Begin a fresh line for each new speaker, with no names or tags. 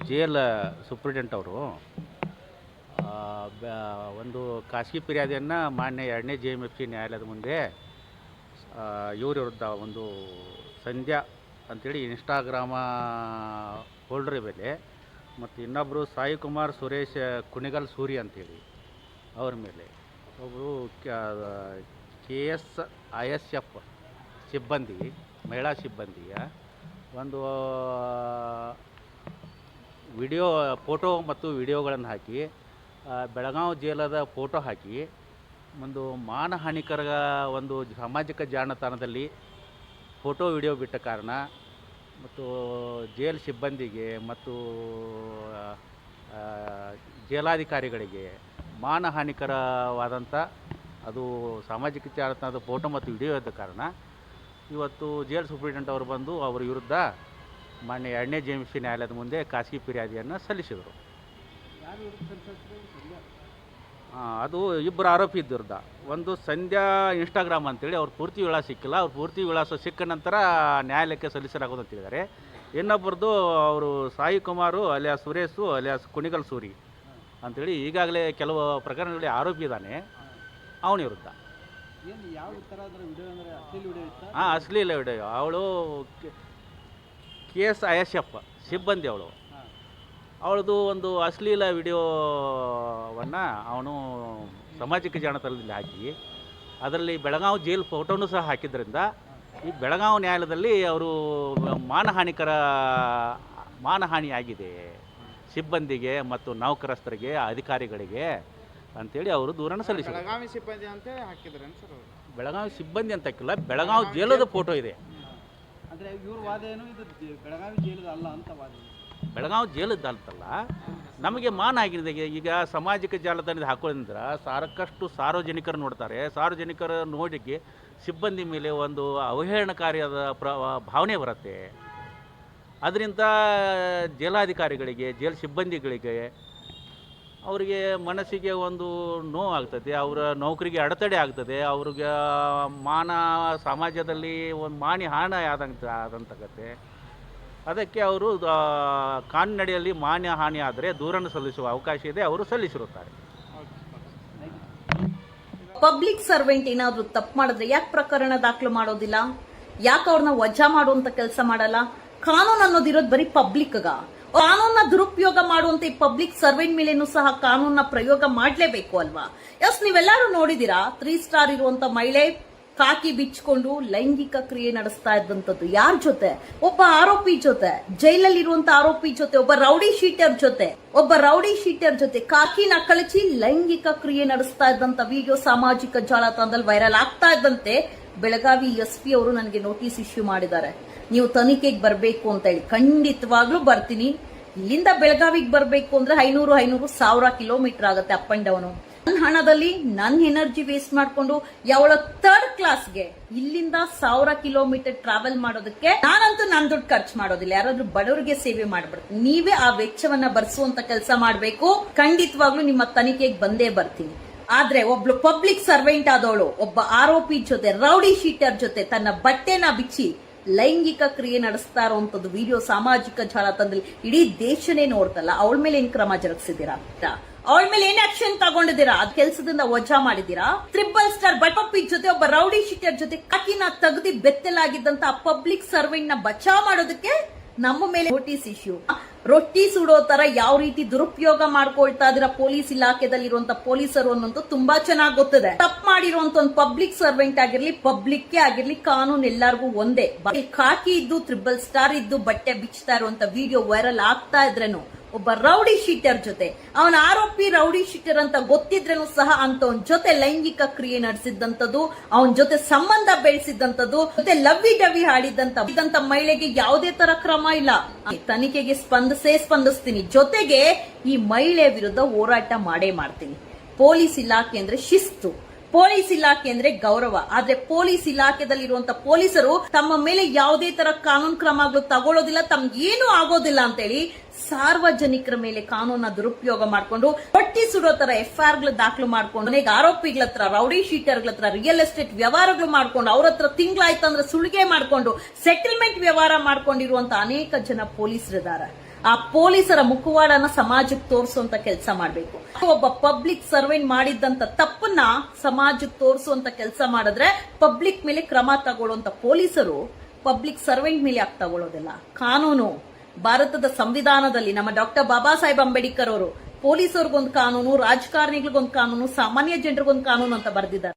Jail superintendent ಅವರು ಒಂದು ಖಾಸಗಿ ಫಿರ್ಯಾದಿಯನ್ನು ಮಾನ್ಯ 2ನೇ JMFC ನ್ಯಾಯಾಲಯದ ಮುಂದೆ ಇವ್ರ ವಿರುದ್ಧ ಒಂದು ಸಂಧ್ಯಾ ಅಂಥೇಳಿ ಇನ್ಸ್ಟಾಗ್ರಾಮ ಹೋಲ್ಡ್ರ್ ಮೇಲೆ ಮತ್ತು ಇನ್ನೊಬ್ಬರು ಸಾಯಿ ಕುಮಾರ್ ಸುರೇಶ್ ಕುಣಿಗಲ್ ಸೂರಿ ಅಂಥೇಳಿ ಅವ್ರ ಮೇಲೆ ಒಬ್ಬರು KSISF ಸಿಬ್ಬಂದಿ ಮಹಿಳಾ ಸಿಬ್ಬಂದಿಯ ಒಂದು ವಿಡಿಯೋ ಫೋಟೋ ಮತ್ತು ವಿಡಿಯೋಗಳನ್ನು ಹಾಕಿ ಬೆಳಗಾವಿ ಜೇಲದ ಫೋಟೋ ಹಾಕಿ ಒಂದು ಮಾನಹಾನಿಕರ ಒಂದು ಸಾಮಾಜಿಕ ಜಾಲತಾಣದಲ್ಲಿ ಫೋಟೋ ವಿಡಿಯೋ ಬಿಟ್ಟ ಕಾರಣ ಮತ್ತು ಜೇಲ್ ಸಿಬ್ಬಂದಿಗೆ ಮತ್ತು ಜೇಲಾಧಿಕಾರಿಗಳಿಗೆ ಮಾನಹಾನಿಕರವಾದಂಥ ಅದು ಸಾಮಾಜಿಕ ಜಾಲತಾಣದ ಫೋಟೋ ಮತ್ತು ವಿಡಿಯೋ ಇದ್ದ ಕಾರಣ ಇವತ್ತು ಜೇಲ್ ಸೂಪ್ರಿಡೆಂಟ್ ಅವರು ಬಂದು ಅವರ ವಿರುದ್ಧ ಮಾನ್ಯ 2ನೇ JMFC ನ್ಯಾಯಾಲಯದ ಮುಂದೆ ಖಾಸಗಿ ಫಿರ್ಯಾದಿಯನ್ನು ಸಲ್ಲಿಸಿದರು. ಅದು ಇಬ್ಬರು ಆರೋಪಿ ವಿರುದ್ಧ. ಒಂದು ಸಂಧ್ಯಾ ಇನ್ಸ್ಟಾಗ್ರಾಮ್ ಅಂತೇಳಿ ಅವ್ರ ಪೂರ್ತಿ ವಿಳಾಸ ಸಿಕ್ಕಿಲ್ಲ, ಅವ್ರ ಪೂರ್ತಿ ವಿಳಾಸ ಸಿಕ್ಕ ನಂತರ ನ್ಯಾಯಾಲಯಕ್ಕೆ ಸಲ್ಲಿಸಲಾಗೋದು ಅಂತ ಹೇಳಿದ್ದಾರೆ. ಇನ್ನೊಬ್ಬರದು ಅವರು ಸಾಯಿ ಕುಮಾರು ಅಲಿಯಾಸ್ ಸುರೇಶು ಅಲಿಯಾಸ್ ಕುಣಿಗಲ್ ಸೂರಿ ಅಂಥೇಳಿ ಈಗಾಗಲೇ ಕೆಲವು ಪ್ರಕರಣಗಳಲ್ಲಿ ಆರೋಪಿ ಇದ್ದಾನೆ. ಅವನ ವಿರುದ್ಧ ಅಶ್ಲೀಲ ವಿಡಿಯೋ. ಅವಳು KSISF ಸಿಬ್ಬಂದಿ ಅವಳದು ಒಂದು ಅಶ್ಲೀಲ ವಿಡಿಯೋವನ್ನು ಅವನು ಸಾಮಾಜಿಕ ಜಾಲತಾಣದಲ್ಲಿ ಹಾಕಿ ಅದರಲ್ಲಿ ಬೆಳಗಾವಿ ಜೈಲ್ ಫೋಟೋನು ಸಹ ಹಾಕಿದ್ದರಿಂದ ಈ ಬೆಳಗಾವಿ ನ್ಯಾಯಾಲಯದಲ್ಲಿ ಅವರು ಮಾನಹಾನಿಯಾಗಿದೆ ಸಿಬ್ಬಂದಿಗೆ ಮತ್ತು ನೌಕರಸ್ಥರಿಗೆ ಅಧಿಕಾರಿಗಳಿಗೆ ಅಂಥೇಳಿ ಅವರು ದೂರನ್ನು ಸಲ್ಲಿಸಿದರು.
ಬೆಳಗಾವಿ ಸಿಬ್ಬಂದಿ ಅಂತ ಹಾಕಿದ್ದಾರೆ ಸರ್.
ಬೆಳಗಾವಿ ಸಿಬ್ಬಂದಿ ಅಂತ ಹಾಕಿಲ್ಲ, ಬೆಳಗಾವಿ ಜೈಲದ ಫೋಟೋ ಇದೆ.
ಅಂದರೆ ಇವ್ರ ವಾದ ಏನು ಇದು ಬೆಳಗಾವಿ ಜೈಲದ ಅಲ್ಲ ಅಂತ ವಾದ.
ಬೆಳಗಾವಿ ಜೈಲದ್ದು ಅಂತಲ್ಲ, ನಮಗೆ ಮಾನ ಆಗಿದೆ. ಈಗ ಸಾಮಾಜಿಕ ಜಾಲತಾಣದ ಹಾಕೋದ್ರಿಂದ ಸಾಕಷ್ಟು ಸಾರ್ವಜನಿಕರು ನೋಡ್ತಾರೆ. ಸಾರ್ವಜನಿಕರ ನೋಡಿಕೆ ಸಿಬ್ಬಂದಿ ಮೇಲೆ ಒಂದು ಅವಹೇಳನಕಾರಿಯಾದ ಭಾವನೆ ಬರುತ್ತೆ. ಅದರಿಂದ ಜೈಲಾಧಿಕಾರಿಗಳಿಗೆ ಜೈಲ್ ಸಿಬ್ಬಂದಿಗಳಿಗೆ ಅವರಿಗೆ ಮನಸ್ಸಿಗೆ ಒಂದು ನೋವು ಆಗ್ತದೆ, ಅವರ ನೌಕರಿಗೆ ಅಡೆತಡೆ ಆಗ್ತದೆ, ಅವ್ರಿಗೆ ಸಮಾಜದಲ್ಲಿ ಒಂದು ಹಾನಿ ಆದಂತಾಗತ್ತೆ. ಅದಕ್ಕೆ ಅವರು ಕಾನೂನಿನಡಿಯಲ್ಲಿ ಹಾನಿ ಆದರೆ ದೂರನ್ನು ಸಲ್ಲಿಸುವ ಅವಕಾಶ ಇದೆ, ಅವರು ಸಲ್ಲಿಸಿರುತ್ತಾರೆ.
ಪಬ್ಲಿಕ್ ಸರ್ವೆಂಟ್ ಏನಾದ್ರು ತಪ್ಪು ಮಾಡಿದ್ರೆ ಯಾಕೆ ಪ್ರಕರಣ ದಾಖಲು ಮಾಡೋದಿಲ್ಲ? ಯಾಕೆ ಅವ್ರನ್ನ ವಜಾ ಮಾಡುವಂತ ಕೆಲಸ ಮಾಡಲ್ಲ? ಕಾನೂನು ಅನ್ನೋದಿರೋದು ಬರೀ ಪಬ್ಲಿಕ್ಗ. ಕಾನೂನ ದುರುಪಯೋಗ ಮಾಡುವಂತ ಈ ಪಬ್ಲಿಕ್ ಸರ್ವೆಂಟ್ ಮೇಲೇನು ಸಹ ಕಾನೂನ ಪ್ರಯೋಗ ಮಾಡಲೇಬೇಕು ಅಲ್ವಾ? ನೀವೆಲ್ಲರೂ ನೋಡಿದೀರಾ, 3 ಸ್ಟಾರ್ ಇರುವಂತ ಮಹಿಳೆ ಕಾಕಿ ಬಿಚ್ಚಿಕೊಂಡು ಲೈಂಗಿಕ ಕ್ರಿಯೆ ನಡೆಸ್ತಾ ಇದ್ದಂಥದ್ದು. ಯಾರ ಜೊತೆ? ಒಬ್ಬ ಆರೋಪಿ ಜೊತೆ, ಜೈಲಲ್ಲಿ ಇರುವಂತ ಆರೋಪಿ ಜೊತೆ, ಒಬ್ಬ ರೌಡಿ ಶೀಟರ್ ಜೊತೆ ಕಾಕಿನ ಕಳಚಿ ಲೈಂಗಿಕ ಕ್ರಿಯೆ ನಡೆಸ್ತಾ ಇದ್ದಂತ ವಿಡಿಯೋ ಸಾಮಾಜಿಕ ಜಾಲತಾಣದಲ್ಲಿ ವೈರಲ್ ಆಗ್ತಾ ಇದ್ದಂತೆ ಬೆಳಗಾವಿ SP ಅವರು ನನಗೆ ನೋಟಿಸ್ ಇಶ್ಯೂ ಮಾಡಿದ್ದಾರೆ. ನೀವು ತನಿಖೆಗೆ ಬರಬೇಕು ಅಂತ ಹೇಳಿ. ಖಂಡಿತವಾಗ್ಲೂ ಬರ್ತೀನಿ. ಇಲ್ಲಿಂದ ಬೆಳಗಾವಿಗೆ ಬರಬೇಕು ಅಂದ್ರೆ 500-1000 ಕಿಲೋಮೀಟರ್ ಆಗುತ್ತೆ ಅಪ್ ಅಂಡ್ ಡೌನ್. ನನ್ನ ಹಣದಲ್ಲಿ ನನ್ನ ಎನರ್ಜಿ ವೇಸ್ಟ್ ಮಾಡ್ಕೊಂಡು ಯಾವಳ 3rd ಕ್ಲಾಸ್ಗೆ ಇಲ್ಲಿಂದ 1000 ಕಿಲೋಮೀಟರ್ ಟ್ರಾವೆಲ್ ಮಾಡೋದಕ್ಕೆ ನಾನಂತೂ ನನ್ನ ದುಡ್ಡು ಖರ್ಚು ಮಾಡೋದಿಲ್ಲ. ಯಾರಾದ್ರೂ ಬಡವರಿಗೆ ಸೇವೆ ಮಾಡ್ಬಿಡ್ತೀನಿ. ನೀವೇ ಆ ವೆಚ್ಚವನ್ನ ಭರಿಸುವಂತ ಕೆಲಸ ಮಾಡ್ಬೇಕು. ಖಂಡಿತವಾಗ್ಲೂ ನಿಮ್ಮ ತನಿಖೆಗೆ ಬಂದೇ ಬರ್ತೀನಿ. ಆದ್ರೆ ಒಬ್ಳು ಪಬ್ಲಿಕ್ ಸರ್ವೆಂಟ್ ಆದವಳು ಒಬ್ಬ ಆರೋಪಿ ಜೊತೆ, ರೌಡಿ ಶೀಟರ್ ಜೊತೆ ತನ್ನ ಬಟ್ಟೆನ ಬಿಚ್ಚಿ ಲೈಂಗಿಕ ಕ್ರಿಯೆ ನಡೆಸ್ತಾ ಇರುವಂತದ್ದು ವಿಡಿಯೋ ಸಾಮಾಜಿಕ ಜಾಲತಾಣದಲ್ಲಿ ಇಡೀ ದೇಶನೇ ನೋಡ್ತಲ್ಲ. ಅವಳ ಮೇಲೆ ಏನ್ ಕ್ರಮ ಜರುಗಿಸಿದೀರಾ? ಅವಳ ಮೇಲೆ ಏನ್ ಆಕ್ಷನ್ ತಗೊಂಡಿದ್ದೀರಾ? ಅದ್ ಕೆಲಸದಿಂದ ವಜಾ ಮಾಡಿದೀರಾ? 3 ಸ್ಟಾರ್ ಬಟ್ಟಪ್ಪಿ ಜೊತೆ ಒಬ್ಬ ರೌಡಿ ಶೀಟರ್ ಜೊತೆ ಕಾಕಿನ ತೆಗೆದಿ ಬೆತ್ತಲಾಗಿದ್ದಂತ ಪಬ್ಲಿಕ್ ಸರ್ವೆಂಟ್ ನ ಬಚಾವ್ ಮಾಡೋದಕ್ಕೆ ನಮ್ಮ ಮೇಲೆ ನೋಟಿಸ್ ಇಶ್ಯೂ. ರೊಟ್ಟಿ ಸುಡೋ ತರ ಯಾವ ರೀತಿ ದುರುಪಯೋಗ ಮಾಡ್ಕೊಳ್ತಾ ಇದ್ದೀರಾ ಪೊಲೀಸ್ ಇಲಾಖೆದಲ್ಲಿರುವಂತ ಪೊಲೀಸರು ಅನ್ನೋದು ತುಂಬಾ ಚೆನ್ನಾಗಿ ಗೊತ್ತಿದೆ. ತಪ್ಪು ಮಾಡಿರುವಂತ ಒಂದು ಪಬ್ಲಿಕ್ ಸರ್ವೆಂಟ್ ಆಗಿರ್ಲಿ, ಪಬ್ಲಿಕ್ ಆಗಿರ್ಲಿ, ಕಾನೂನು ಎಲ್ಲರಿಗೂ ಒಂದೇ. ಕಾಕಿ ಇದ್ದು 3 ಸ್ಟಾರ್ ಇದ್ದು ಬಟ್ಟೆ ಬಿಚ್ತಾ ಇರುವಂತ ವಿಡಿಯೋ ವೈರಲ್ ಆಗ್ತಾ ಇದ್ರೇನು ಒಬ್ಬ ರೌಡಿ ಶೀಟರ್ ಜೊತೆ, ಅವನ ಆರೋಪಿ ರೌಡಿ ಶೀಟರ್ ಅಂತ ಗೊತ್ತಿದ್ರೇನು ಸಹ ಅಂತವನ್ ಜೊತೆ ಲೈಂಗಿಕ ಕ್ರಿಯೆ ನಡೆಸಿದ್ದಂಥದ್ದು, ಅವನ ಜೊತೆ ಸಂಬಂಧ ಬೆಳೆಸಿದ್ದಂಥದ್ದು, ಜೊತೆ ಲವ್ವಿ ಡವಿ ಹಾಡಿದಂತ ಮಹಿಳೆಗೆ ಯಾವುದೇ ತರ ಕ್ರಮ ಇಲ್ಲ. ತನಿಖೆಗೆ ಸ್ಪಂದಿಸ್ತೀನಿ. ಜೊತೆಗೆ ಈ ಮಹಿಳೆ ವಿರುದ್ಧ ಹೋರಾಟ ಮಾಡೇ ಮಾಡ್ತೀನಿ. ಪೊಲೀಸ್ ಇಲಾಖೆ ಅಂದ್ರೆ ಶಿಸ್ತು, ಪೊಲೀಸ್ ಇಲಾಖೆ ಅಂದ್ರೆ ಗೌರವ. ಆದ್ರೆ ಪೊಲೀಸ್ ಇಲಾಖೆದಲ್ಲಿರುವಂತ ಪೊಲೀಸರು ತಮ್ಮ ಮೇಲೆ ಯಾವುದೇ ತರ ಕಾನೂನು ಕ್ರಮಗಳು ತಗೊಳ್ಳೋದಿಲ್ಲ, ತಮ್ಗೇನು ಆಗೋದಿಲ್ಲ ಅಂತೇಳಿ ಸಾರ್ವಜನಿಕರ ಮೇಲೆ ಕಾನೂನ ದುರುಪಯೋಗ ಮಾಡ್ಕೊಂಡು ಹೊಟ್ಟಿ ಸುಡೋ ತರ FIR ದಾಖಲು ಮಾಡ್ಕೊಂಡು ಅನೇಕ ಆರೋಪಿಗಳ ಹತ್ರ, ರೌಡಿ ಶೀಟರ್ಗಳ ಹತ್ರ ರಿಯಲ್ ಎಸ್ಟೇಟ್ ವ್ಯವಹಾರಗಳು ಮಾಡ್ಕೊಂಡು ಅವ್ರ ಹತ್ರ ತಿಂಗಳಾಯ್ತಂದ್ರೆ ಸುಲಿಗೆ ಮಾಡ್ಕೊಂಡು ಸೆಟಲ್ಮೆಂಟ್ ವ್ಯವಹಾರ ಮಾಡ್ಕೊಂಡಿರುವಂತ ಅನೇಕ ಜನ ಪೊಲೀಸರಿದ್ದಾರೆ. ಆ ಪೊಲೀಸರ ಮುಖವಾಡನ ಸಮಾಜಕ್ಕೆ ತೋರಿಸುವಂತ ಕೆಲಸ ಮಾಡಬೇಕು. ಒಬ್ಬ ಪಬ್ಲಿಕ್ ಸರ್ವೆಂಟ್ ಮಾಡಿದ್ದಂತ ತಪ್ಪನ್ನ ಸಮಾಜಕ್ಕೆ ತೋರಿಸುವಂತ ಕೆಲಸ ಮಾಡಿದ್ರೆ ಪಬ್ಲಿಕ್ ಮೇಲೆ ಕ್ರಮ ತಗೊಳ್ಳುವಂತ ಪೊಲೀಸರು ಪಬ್ಲಿಕ್ ಸರ್ವೆಂಟ್ ಮೇಲೆ ಯಾಕೆ ತಗೊಳ್ಳೋದಿಲ್ಲ? ಕಾನೂನು ಭಾರತದ ಸಂವಿಧಾನದಲ್ಲಿ ನಮ್ಮ ಡಾಕ್ಟರ್ ಬಾಬಾ ಸಾಹೇಬ್ ಅಂಬೇಡ್ಕರ್ ಅವರು ಪೊಲೀಸರಿಗೊಂದು ಕಾನೂನು, ರಾಜಕಾರಣಿಗಳಿಗೊಂದು ಕಾನೂನು, ಸಾಮಾನ್ಯ ಜನರಿಗೊಂದು ಕಾನೂನು ಅಂತ ಬರೆದಿದ್ದಾರೆ.